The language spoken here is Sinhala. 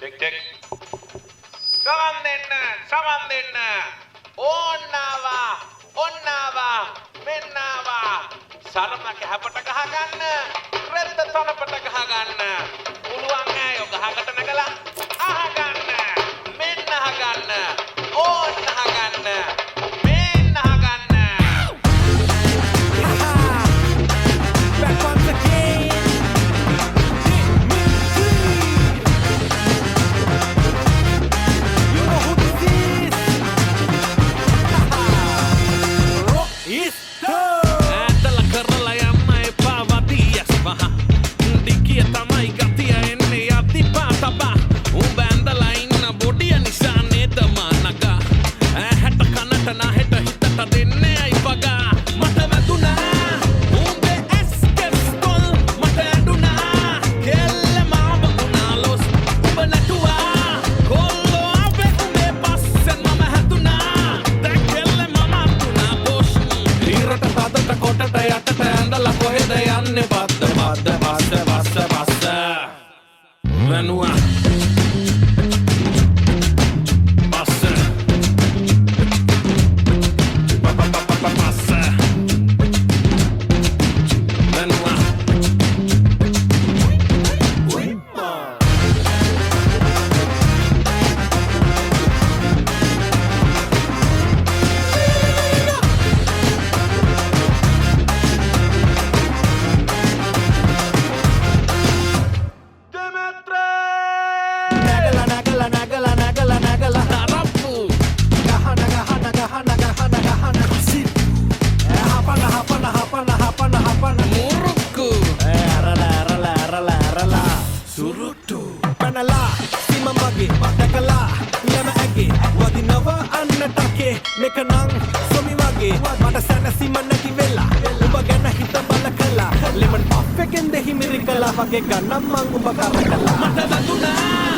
Check, check. සමන් දෙන්න. ඕන්නාවා, ඔන්නාවා, මෙන්නාවා. සරම කැපට ගහ ගන්න. රෙද්ද තනපට ගහ ගන්න. පුළුවන් අය ගහකට නැගලා අහ ගන්න. මෙන්න අහ ගන්න. ඕන්න අහ ගන්න. මෙන්න අහ ගන්න. Back once again. You know who this is? It's ඈතල කරලා යන්න එපා වදියස් පහ දිගිය තමයි ගතිය එන්නේ අතිපා තබා උඹ ඇඳලා ඉන්න බොඩිය නිසා නේද මානගා ඇහැට කනට නැහෙට හිතට දෙන්නේ අයි පගා මට වැදුනා උඹේ ඇස්කස්කොල් මට ඇඬුනා කෙල්ල මාව උනාලොස් උඹ නැටුවා කොල්ලෝ අපේ උඹේ පස්සෙන් මම හැදුනා දැන් කෙල්ල මම අතුනා බොස් ඊරට තදට කොටට යටට ඇඳලා කොහෙද යන්නේ බද්ද බස්ස වෙනුවා බස්ස බස්ස වෙනුවා nagala. තරප්පු Hapana. Murukku Arala. සුරුට්ටු Panala, sima mage, dakala, yama age, wadinawa annatake, mekanang, somi wage, mata sana sima naki vela, uba gana hita balakala, lemon puff ekende himirikala, wage ganam mang uba karakala. මට වැදුනා